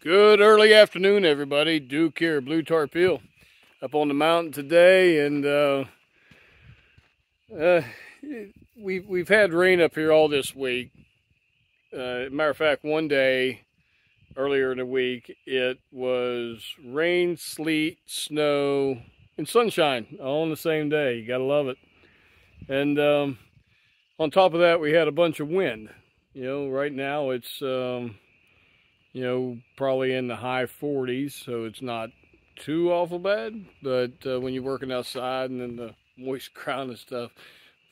Good early afternoon, everybody. Duke here, Blue Tarpeel, up on the mountain today, and we've had rain up here all this week. Matter of fact, one day earlier in the week, it was rain, sleet, snow, and sunshine all on the same day. You gotta love it. And on top of that, we had a bunch of wind. You know, right now it's probably in the high 40s, so it's not too awful bad. But when you're working outside and in the moist ground and stuff,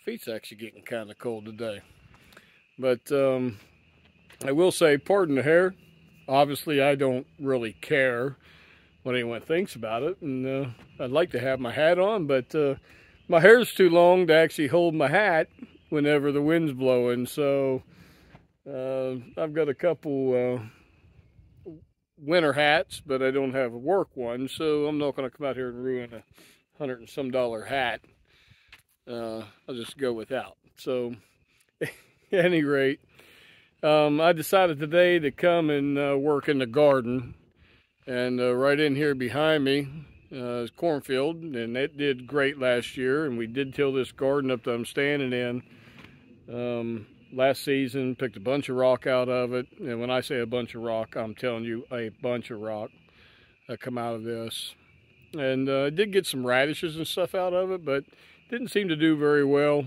feet's actually getting kind of cold today. But I will say, pardon the hair. Obviously, I don't really care what anyone thinks about it, and I'd like to have my hat on, but my hair's too long to actually hold my hat whenever the wind's blowing. So I've got a couple winter hats, but I don't have a work one, so I'm not going to come out here and ruin a $100 and some hat. I'll just go without. So at any rate, I decided today to come and work in the garden, and right in here behind me is cornfield, and it did great last year, and we did till this garden up that I'm standing in last season. Picked a bunch of rock out of it, and when I say a bunch of rock, I'm telling you a bunch of rock that come out of this. And I did get some radishes and stuff out of it, but didn't seem to do very well.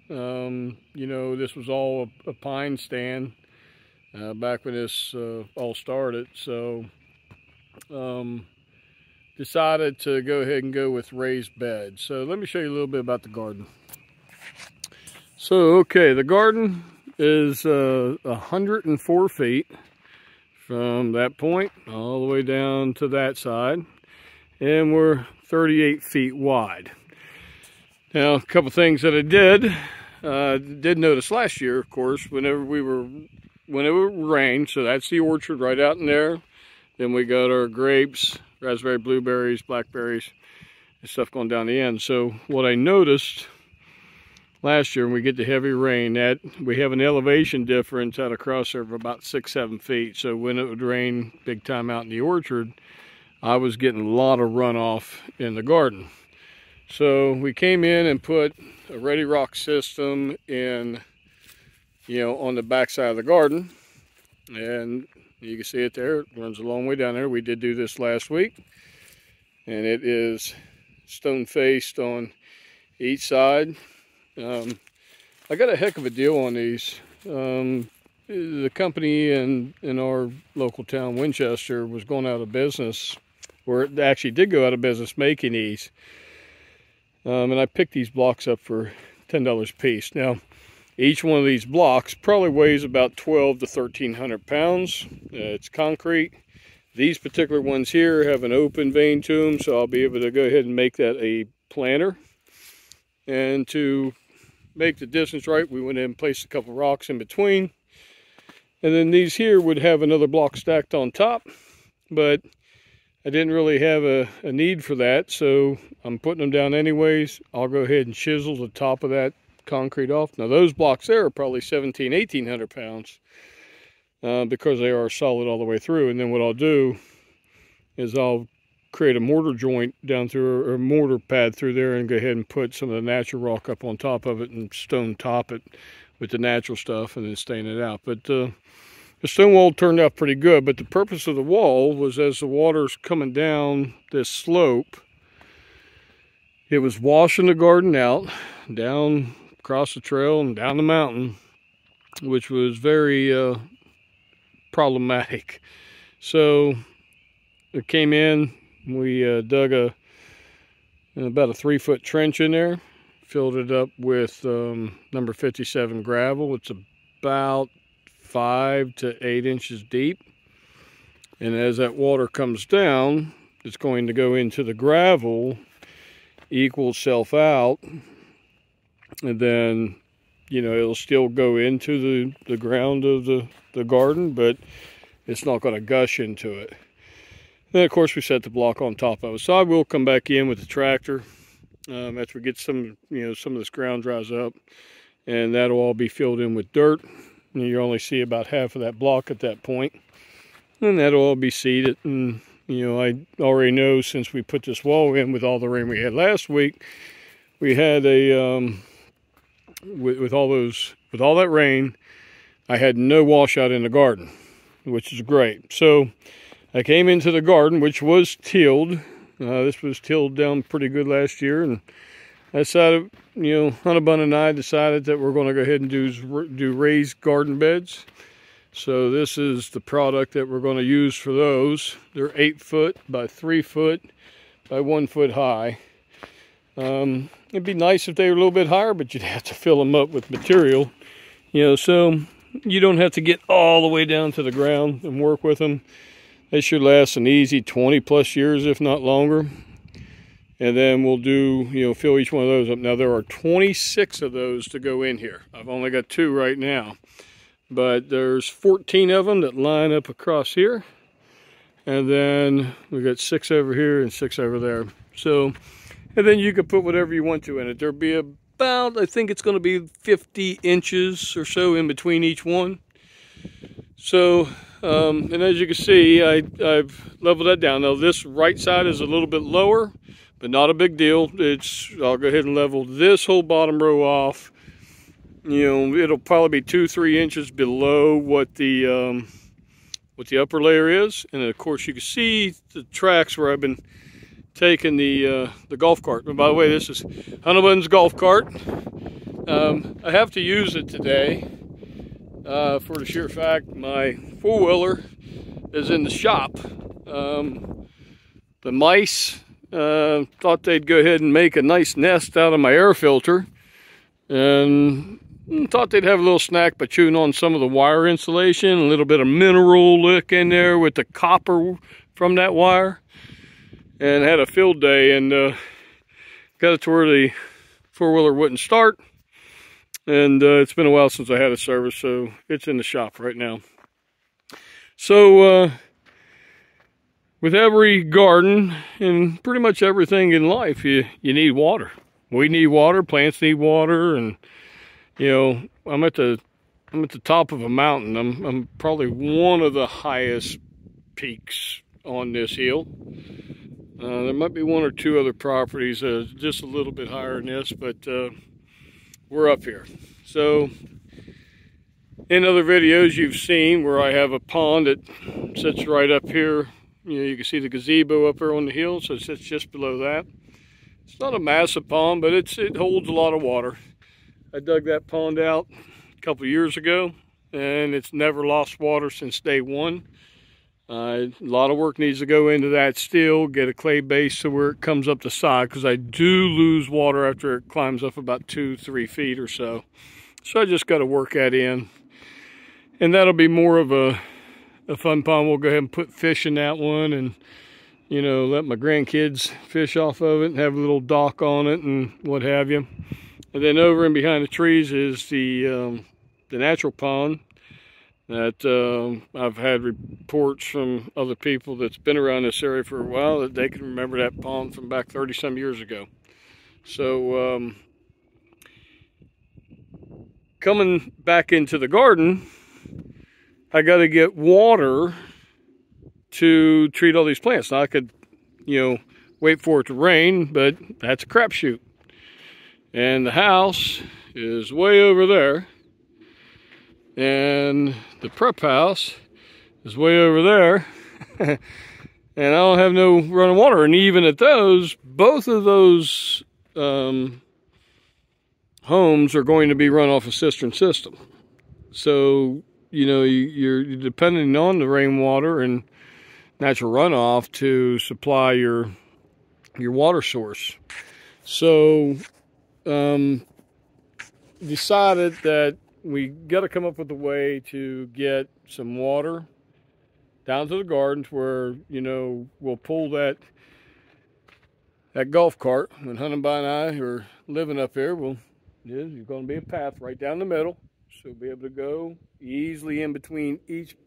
You know, this was all a pine stand back when this all started, so decided to go ahead and go with raised beds. So let me show you a little bit about the garden. So okay, the garden is 104 feet from that point all the way down to that side, and we're 38 feet wide. Now, a couple things that I did notice last year, of course, whenever it rained. So that's the orchard right out in there. Then we got our grapes, raspberry, blueberries, blackberries, and stuff going down the end. So what I noticed last year when we get the heavy rain, that we have an elevation difference out across there of about 6-7 feet. So when it would rain big time out in the orchard, I was getting a lot of runoff in the garden. So we came in and put a ready rock system in, on the back side of the garden, and you can see it there. It runs a long way down there. We did do this last week, and it is stone faced on each side. I got a heck of a deal on these. The company in our local town, Winchester, was going out of business, or it actually did go out of business making these. And I picked these blocks up for $10 a piece. Now, each one of these blocks probably weighs about 12 to 1,300 pounds. It's concrete. These particular ones here have an open vein to them, so I'll be able to go ahead and make that a planter. And to make the distance right, we went in and placed a couple rocks in between. And then these here would have another block stacked on top, but I didn't really have a need for that, so I'm putting them down anyways. I'll go ahead and chisel the top of that concrete off. Now those blocks there are probably 1,800 pounds because they are solid all the way through. And then what I'll do is I'll create a mortar joint down through, or a mortar pad through there, and go ahead and put some of the natural rock up on top of it and stone top it with the natural stuff, and then stain it out. But the stone wall turned out pretty good, but the purpose of the wall was, as the water's coming down this slope, it was washing the garden out, down across the trail and down the mountain, which was very problematic. So it came in, we dug about a 3-foot trench in there, filled it up with number 57 gravel. It's about 5 to 8 inches deep, and as that water comes down, it's going to go into the gravel, equal itself out, and then it'll still go into the ground of the garden, but it's not going to gush into it. Then of course we set the block on top of it. So I will come back in with the tractor after we get some of this ground dries up, and that'll all be filled in with dirt. And you only see about half of that block at that point. and that'll all be seeded. And I already know, since we put this wall in with all the rain we had last week, we had a with all that rain, I had no washout in the garden, which is great. So I came into the garden, which was tilled. This was tilled down pretty good last year, and I decided, Hunnabun and I decided that we're going to go ahead and do raised garden beds. So this is the product that we're going to use for those. They're 8 foot by 3 foot by 1 foot high. It'd be nice if they were a little bit higher, but you'd have to fill them up with material, so you don't have to get all the way down to the ground and work with them. They should last an easy 20 plus years, if not longer. And then we'll do, fill each one of those up. Now there are 26 of those to go in here. I've only got 2 right now, but there's 14 of them that line up across here. And then we've got 6 over here and 6 over there. So, and then you can put whatever you want to in it. There'll be about, I think it's going to be 50 inches or so in between each one. So, and as you can see, I've leveled that down. Now this right side is a little bit lower, but not a big deal. I'll go ahead and level this whole bottom row off. It'll probably be 2-3 inches below what the upper layer is. And of course you can see the tracks where I've been taking the golf cart. And by the way, this is Hunnabun's golf cart. I have to use it today for the sheer fact my four-wheeler is in the shop. The mice thought they'd go ahead and make a nice nest out of my air filter, and thought they'd have a little snack by chewing on some of the wire insulation, a little bit of mineral lick in there with the copper from that wire. And had a field day, and got it to where the four-wheeler wouldn't start. And it's been a while since I had a service, so it's in the shop right now. So with every garden and pretty much everything in life, you need water. We need water, plants need water, and I'm at the top of a mountain. I'm probably one of the highest peaks on this hill. There might be 1 or 2 other properties just a little bit higher than this, but we're up here. So in other videos you've seen where I have a pond that sits right up here. You can see the gazebo up there on the hill, so it sits just below that. It's not a massive pond, but it holds a lot of water. I dug that pond out a couple years ago, and it's never lost water since day one. A lot of work needs to go into that still, get a clay base so where it comes up the side, because I do lose water after it climbs up about 2-3 feet or so. So I just got to work that in. And that'll be more of a fun pond. We'll go ahead and put fish in that one, and let my grandkids fish off of it and have a little dock on it and what have you. And then over and behind the trees is the natural pond that I've had reports from other people that's been around this area for a while that they can remember that pond from back 30-some years ago. So coming back into the garden, I got to get water to treat all these plants. Now I could, wait for it to rain, but that's a crapshoot. And the house is way over there. And the prep house is way over there. And I don't have no running water. And even at those, both of those homes are going to be run off a cistern system. So, you're depending on the rainwater and natural runoff to supply your water source. So, decided that we got to come up with a way to get some water down to the gardens where, we'll pull that golf cart. When Hunnabun and I are living up here, there's going to be a path right down the middle. So we'll be able to go easily in between each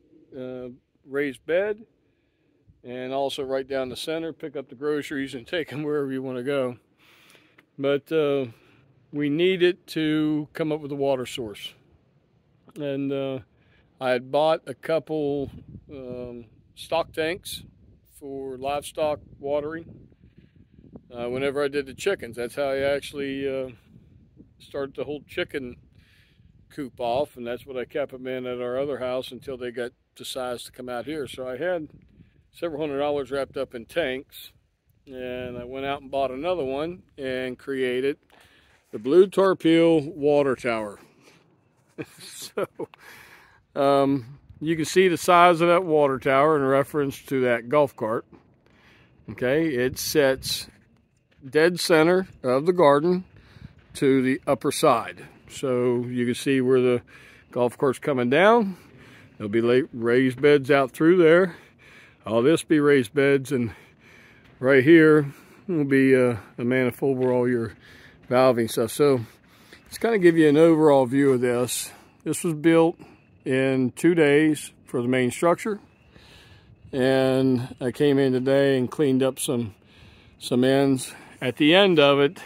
raised bed, and also right down the center, pick up the groceries and take them wherever you want to go. But we needed to come up with a water source. And I had bought a couple stock tanks for livestock watering. Whenever I did the chickens, that's how I actually started the whole chicken coop off, and that's what I kept them in at our other house until they got to size to come out here. So I had several $100s wrapped up in tanks, and I went out and bought another one and created the Blue Torpedo water tower. So you can see the size of that water tower in reference to that golf cart. Okay, it sets dead center of the garden to the upper side. So you can see where the golf cart's coming down. There'll be raised beds out through there. All this be raised beds, and right here will be a manifold where all your valving stuff. So let's kind of give you an overall view of this. This was built in 2 days for the main structure, and I came in today and cleaned up some ends. At the end of it,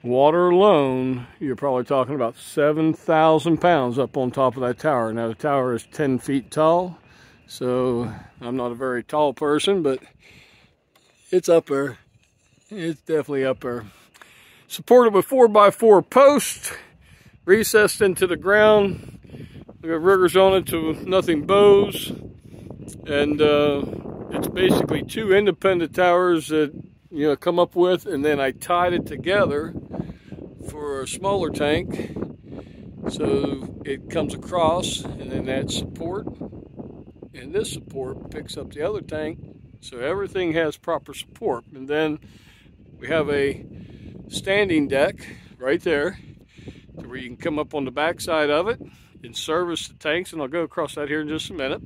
water alone, you're probably talking about 7,000 pounds up on top of that tower. Now the tower is 10 feet tall, so I'm not a very tall person, but it's up there. It's definitely up there. Supported with 4x4 posts, recessed into the ground. We got riggers on it to nothing bows, and it's basically 2 independent towers that come up with, and then I tied it together for a smaller tank, so it comes across, and then that support and this support picks up the other tank, so everything has proper support. And then we have a standing deck right there where you can come up on the back side of it and service the tanks, and I'll go across that here in just a minute.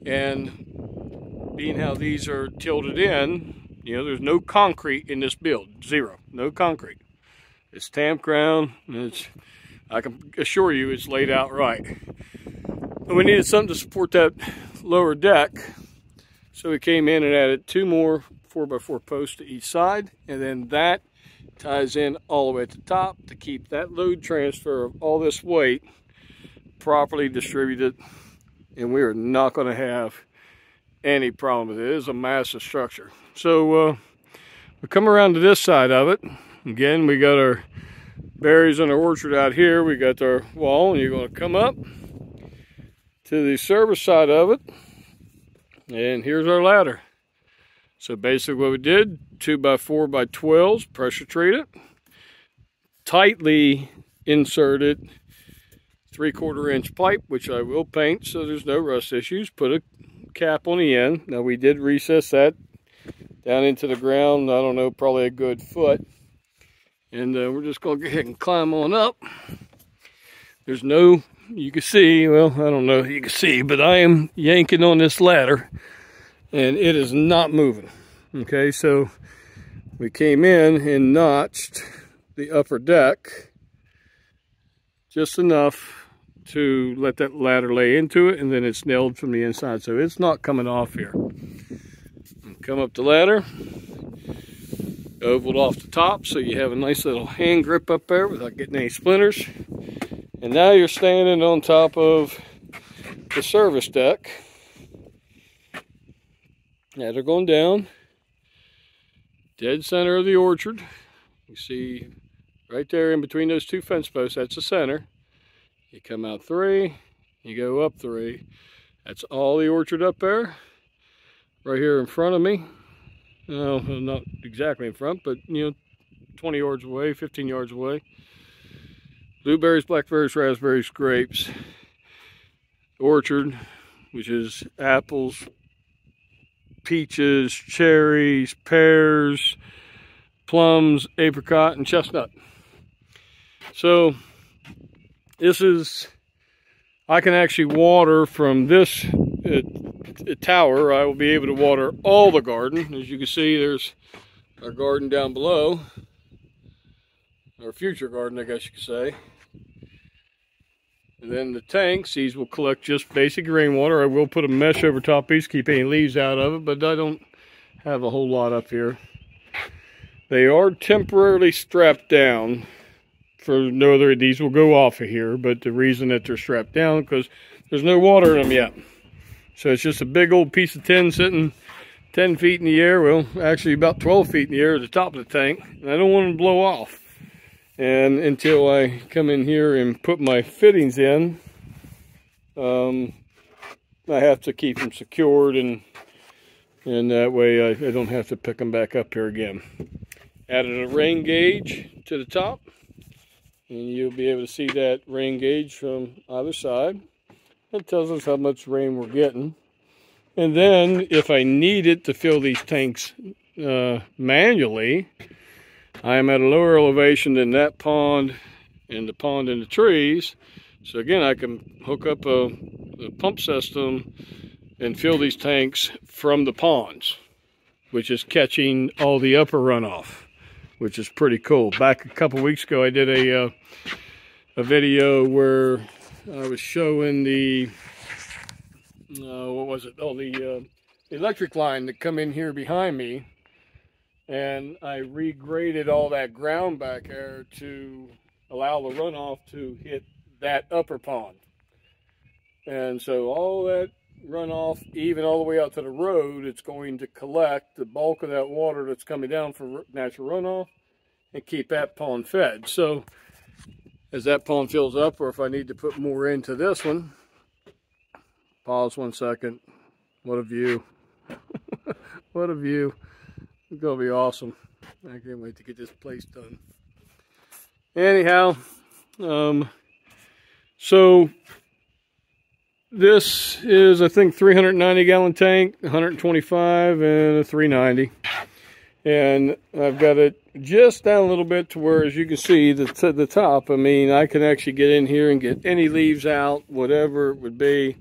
And being how these are tilted in, there's no concrete in this build. Zero. No concrete. It's tamped ground, and I can assure you it's laid out right. But we needed something to support that lower deck, so we came in and added 2 more 4x4 posts to each side, and then that ties in all the way at the top to keep that load transfer of all this weight properly distributed, and we are not going to have any problem with it. It is a massive structure. So we come around to this side of it. Again, we got our berries in our orchard out here. We got our wall, and you're going to come up to the service side of it, and here's our ladder. So basically what we did, 2x4x12s, pressure treated, tightly inserted 3/4 inch pipe, which I will paint so there's no rust issues. Put a cap on the end. Now we did recess that down into the ground, I don't know, probably a good foot. And we're just going to go ahead and climb on up. There's no, you can see, well, I don't know if you can see, but I am yanking on this ladder, and it is not moving. Okay, so we came in and notched the upper deck just enough to let that ladder lay into it, and then it's nailed from the inside, so it's not coming off here. Come up the ladder, ovaled off the top so you have a nice little hand grip up there without getting any splinters. And now you're standing on top of the service deck. Now they're going down, dead center of the orchard. You see right there in between those 2 fence posts, that's the center. You come out 3, you go up 3. That's all the orchard up there. Right here in front of me. No, not exactly in front, but 20 yards away, 15 yards away. Blueberries, blackberries, raspberries, grapes. Orchard, which is apples, peaches, cherries, pears, plums, apricot, and chestnut. So this is, I can actually water from this tower. I will be able to water all the garden. As you can see, there's our garden down below, our future garden, I guess you could say. And then the tanks, these will collect just basic rainwater. I will put a mesh over top these, keep any leaves out of it, but I don't have a whole lot up here. They are temporarily strapped down for no other, these will go off of here, but the reason that they're strapped down because there's no water in them yet. So it's just a big old piece of tin sitting 10 feet in the air. Well, actually about 12 feet in the air at the top of the tank. And I don't want it to blow off. And until I come in here and put my fittings in, I have to keep them secured, and that way I don't have to pick them back up here again. Added a rain gauge to the top, and you'll be able to see that rain gauge from either side. It tells us how much rain we're getting. And then if I need it to fill these tanks manually, I am at a lower elevation than that pond and the pond in the trees. So again, I can hook up a pump system and fill these tanks from the ponds, which is catching all the upper runoff, which is pretty cool. Back a couple weeks ago, I did a video where I was showing the, what was it? Oh, the electric line that come in here behind me. And I regraded all that ground back there to allow the runoff to hit that upper pond. And so all that runoff, even all the way out to the road, it's going to collect the bulk of that water that's coming down for natural runoff and keep that pond fed. So as that pond fills up, or if I need to put more into this one, pause 1 second. What a view. What a view. It's gonna be awesome. I can't wait to get this place done. Anyhow, so this is, I think, 390 gallon tank, 125 and a 390. And I've got it just down a little bit to where, as you can see, the top, I mean, I can actually get in here and get any leaves out, whatever it would be,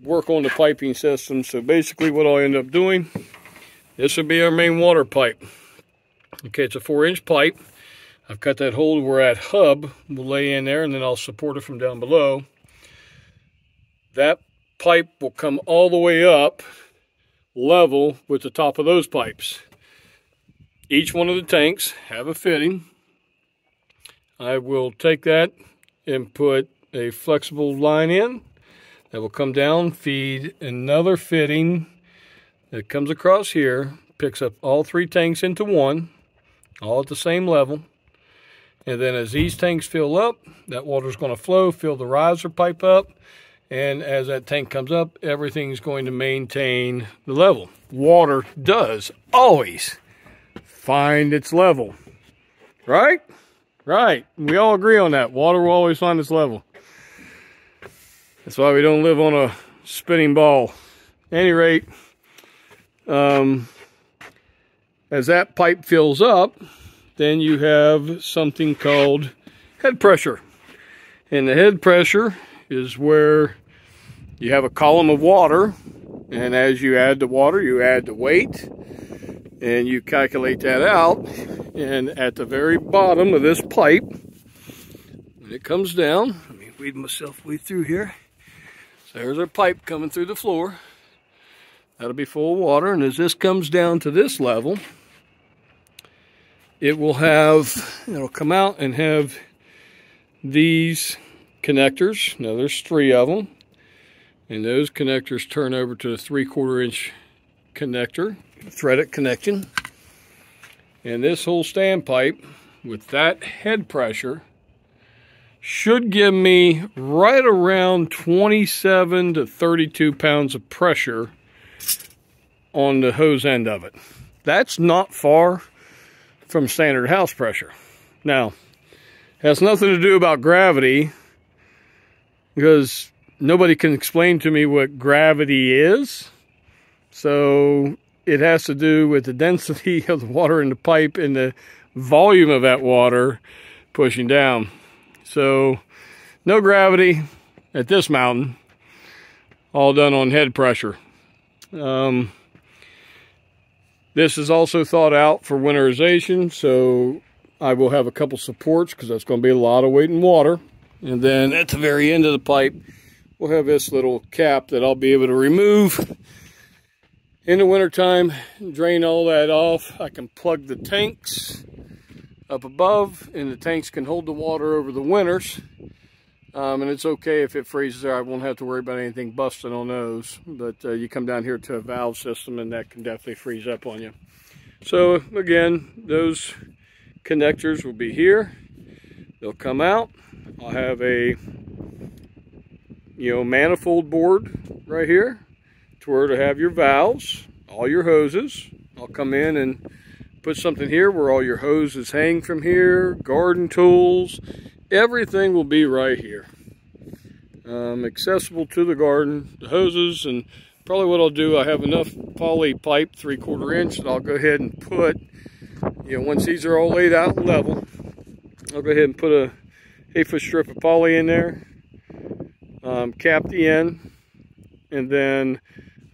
work on the piping system. So basically what I'll end up doing, this will be our main water pipe. Okay, it's a 4-inch pipe. I've cut that hole where that hub will lay in there, and then I'll support it from down below. That pipe will come all the way up level with the top of those pipes. Each one of the tanks have a fitting. I will take that and put a flexible line in that will come down, feed another fitting that comes across here, picks up all 3 tanks into one, all at the same level. And then as these tanks fill up, that water is going to flow, fill the riser pipe up. And as that tank comes up, everything's going to maintain the level. Water does always find its level. Right? Right. We all agree on that. Water will always find its level. That's why we don't live on a spinning ball. At any rate, as that pipe fills up, then you have something called head pressure. And the head pressure is where you have a column of water, and as you add the water, you add the weight, and you calculate that out. And at the very bottom of this pipe, when it comes down, let me weed myself way through here. So there's our pipe coming through the floor. That'll be full of water, and as this comes down to this level, it'll come out and have these connectors. Now there's 3 of them, and those connectors turn over to the 3/4 inch connector, threaded connection. And this whole standpipe with that head pressure should give me right around 27 to 32 pounds of pressure on the hose end of it. That's not far from standard house pressure. Now, has nothing to do about gravity, because nobody can explain to me what gravity is. So it has to do with the density of the water in the pipe and the volume of that water pushing down. So no gravity at this mountain, all done on head pressure. This is also thought out for winterization, so I will have a couple supports, because that's going to be a lot of weight in water. And then at the very end of the pipe, we'll have this little cap that I'll be able to remove in the wintertime, drain all that off. I can plug the tanks up above, and the tanks can hold the water over the winters. And it's okay if it freezes there. I won't have to worry about anything busting on those. But you come down here to a valve system and that can definitely freeze up on you. So again, those connectors will be here. They'll come out. I'll have a manifold board right here to where to have your valves, all your hoses. I'll come in and put something here where all your hoses hang from here, garden tools, everything will be right here. Accessible to the garden, the hoses, and probably what I'll do, I have enough poly pipe, 3/4 inch, that I'll go ahead and put, once these are all laid out and level, I'll go ahead and put a 8-foot strip of poly in there, cap the end, and then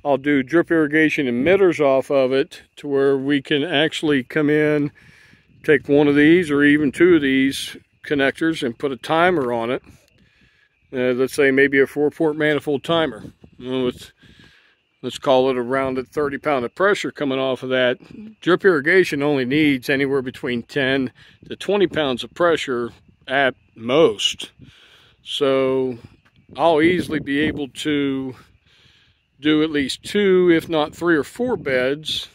I'll do drip irrigation emitters off of it to where we can actually come in, take one of these or even two of these connectors and put a timer on it. Let's say maybe a 4-port manifold timer. Let's call it a rounded 30 pound of pressure coming off of that. Drip irrigation only needs anywhere between 10 to 20 pounds of pressure at most. So I'll easily be able to do at least 2, if not 3 or 4 beds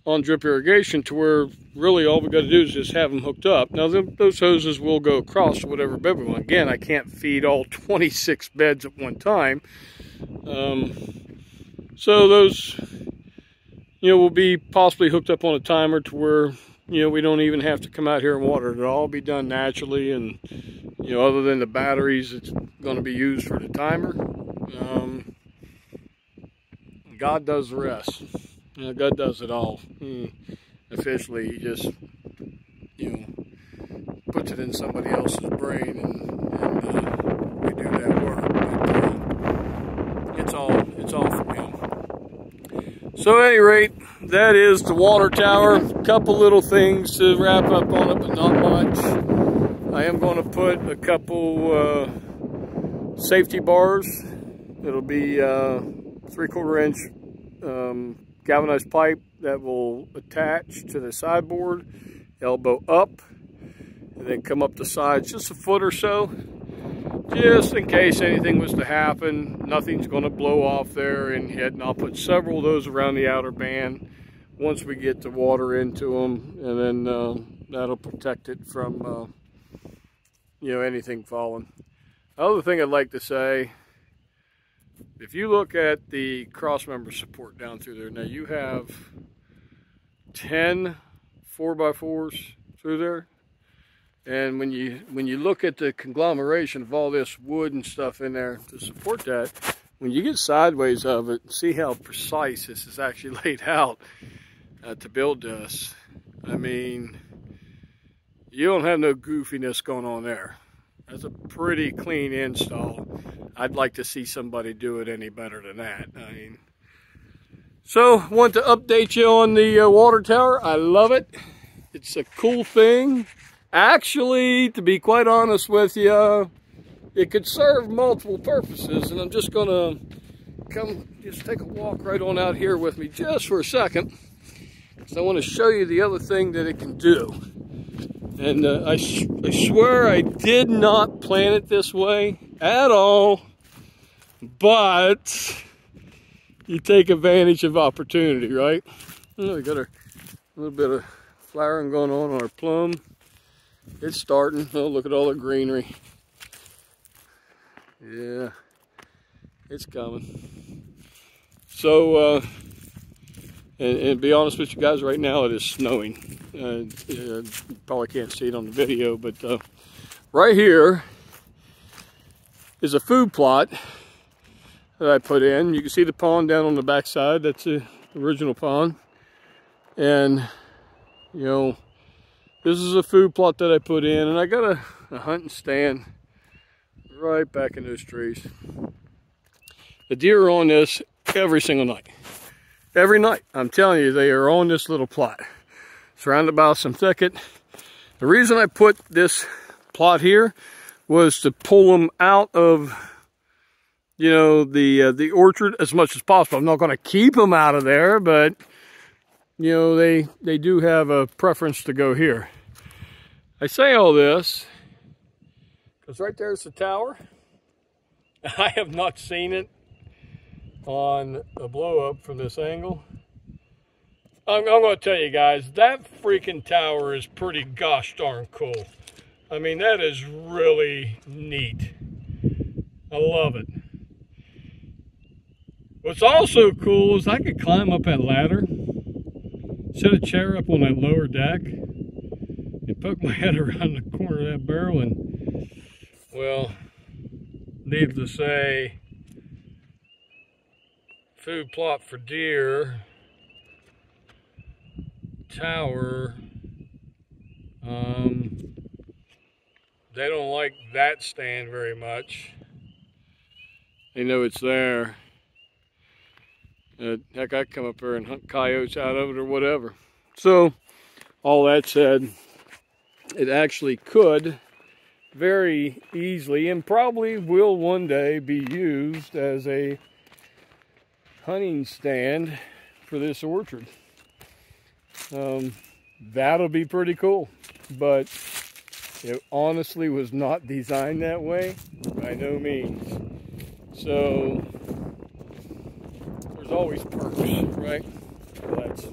on drip irrigation, to where really all we got to do is just have them hooked up. Now those hoses will go across to whatever bed we want. Again, I can't feed all 26 beds at one time. So those, will be possibly hooked up on a timer to where, we don't even have to come out here and water it. It'll all be done naturally, and, other than the batteries, it's going to be used for the timer. God does the rest. God does it all. Officially, he just, puts it in somebody else's brain, and we do that work. But it's all from him. So at any rate, that is the water tower. A couple little things to wrap up on it, but not much. I am going to put a couple safety bars. It'll be 3/4 inch galvanized pipe that will attach to the sideboard, elbow up, and then come up the sides just a foot or so, just in case anything was to happen. Nothing's going to blow off there and hit, and I'll put several of those around the outer band once we get the water into them, and then that'll protect it from anything falling. Other thing I'd like to say, if you look at the crossmember support down through there, now you have 10 4x4s through there, and when you look at the conglomeration of all this wood and stuff in there to support that, when you get sideways of it, see how precise this is actually laid out to build this. I mean, you don't have no goofiness going on there. That's a pretty clean install. I'd like to see somebody do it any better than that. I mean, so want to update you on the water tower. I love it. It's a cool thing. Actually, to be quite honest with you, it could serve multiple purposes, and I'm just gonna just take a walk right on out here with me just for a second, because I want to show you the other thing that it can do. And I swear I did not plan it this way at all, but you take advantage of opportunity, right? Oh, we got a little bit of flowering going on our plum. It's starting. Oh, look at all the greenery. Yeah, it's coming. So, and to be honest with you guys, right now it is snowing. You probably can't see it on the video, but right here is a food plot that I put in. You can see the pond down on the back side. That's the original pond. And, this is a food plot that I put in, and I got a hunting stand right back in those trees. The deer are on this every single night. Every night, I'm telling you, they are on this little plot, surrounded by some thicket. The reason I put this plot here was to pull them out of, the orchard as much as possible. I'm not going to keep them out of there, but they do have a preference to go here. I say all this Because right there's the tower. I have not seen it on a blow up from this angle. I'm going to tell you guys, that freaking tower is pretty gosh darn cool. I mean, that is really neat. I love it. What's also cool is I could climb up that ladder, set a chair up on that lower deck, and poke my head around the corner of that barrel and, well, needless to say, food plot for deer, tower, they don't like that stand very much. They know it's there. Heck, I come up there and hunt coyotes out of it or whatever. So, all that said, it actually could very easily and probably will one day be used as a hunting stand for this orchard. That'll be pretty cool, but it honestly was not designed that way by no means. So there's always perks, right? That's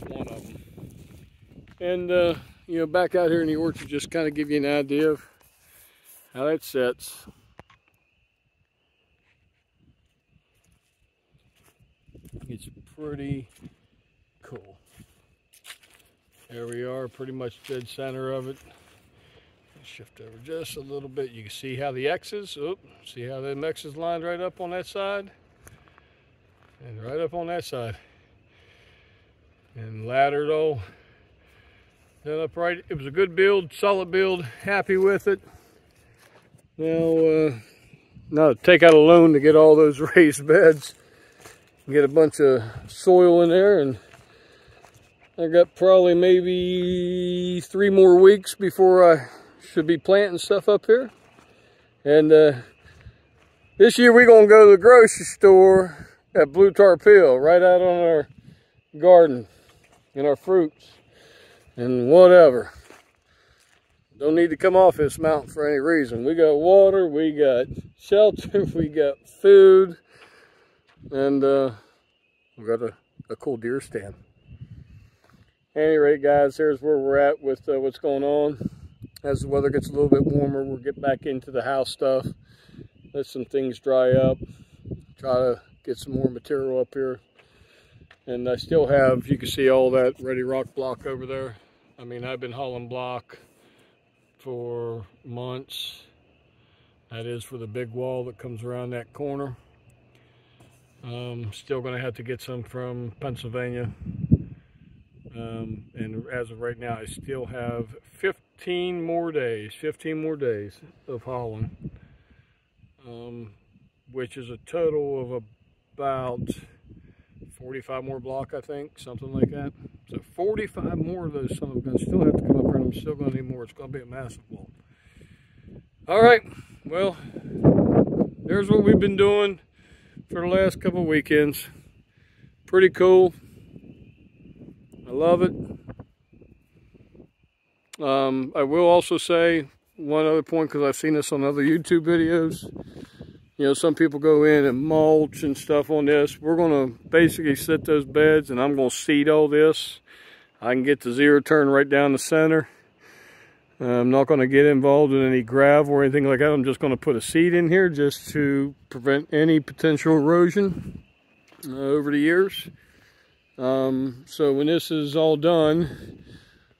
one of them. And you know, back out here in the orchard, just kind of give you an idea of how that sets. It's pretty cool. There we are, pretty much dead center of it. Shift over just a little bit. You can see how the X's, see how the X is lined right up on that side? And right up on that side. And laddered all done up right. It was a good build, solid build, happy with it. Now, now take out a loan to get all those raised beds. Get a bunch of soil in there, and I got probably maybe 3 more weeks before I should be planting stuff up here. And this year we're gonna go to the grocery store at Blue Tarp Hill, right out on our garden and our fruits and whatever. Don't need to come off this mountain for any reason. We got water, we got shelter, we got food, and we got a cool deer stand. At any rate, guys, here's where we're at with what's going on. As the weather gets a little bit warmer, we'll get back into the house stuff, let some things dry up, try to get some more material up here. And I still have, you can see all that ready rock block over there. I mean, I've been hauling block for months. That is for the big wall that comes around that corner. Still going to have to get some from Pennsylvania. And as of right now, I still have 15 more days of hauling, which is a total of about 45 more block, I think, something like that. So 45 more of those son of a guns still have to come up here, and I'm still going to need more. It's going to be a massive wall. All right, well, there's what we've been doing for the last couple of weekends. Pretty cool. I love it. I will also say one other point, because I've seen this on other YouTube videos. You know, some people go in and mulch and stuff on this. We're going to basically set those beds, and I'm going to seed all this. I can get the zero turn right down the center. I'm not going to get involved in any gravel or anything like that. I'm just going to put a seed in here just to prevent any potential erosion over the years. So when this is all done,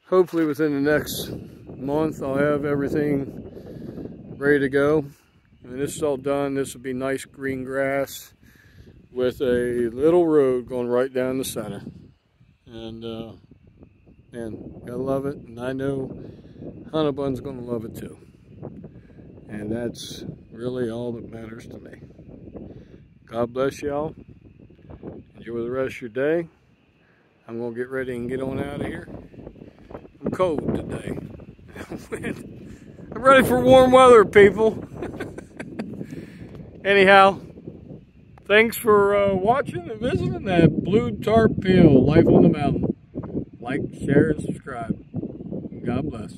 hopefully within the next month, I'll have everything ready to go. When this is all done, this will be nice green grass with a little road going right down the center. And I love it, and I know Hunnabun's going to love it too. And that's really all that matters to me. God bless y'all. Enjoy the rest of your day. I'm going to get ready and get on out of here. I'm cold today. I'm ready for warm weather, people. Anyhow, thanks for watching and visiting that Blue Tarp Hill, Life on the Mountain. Like, share, and subscribe. God bless.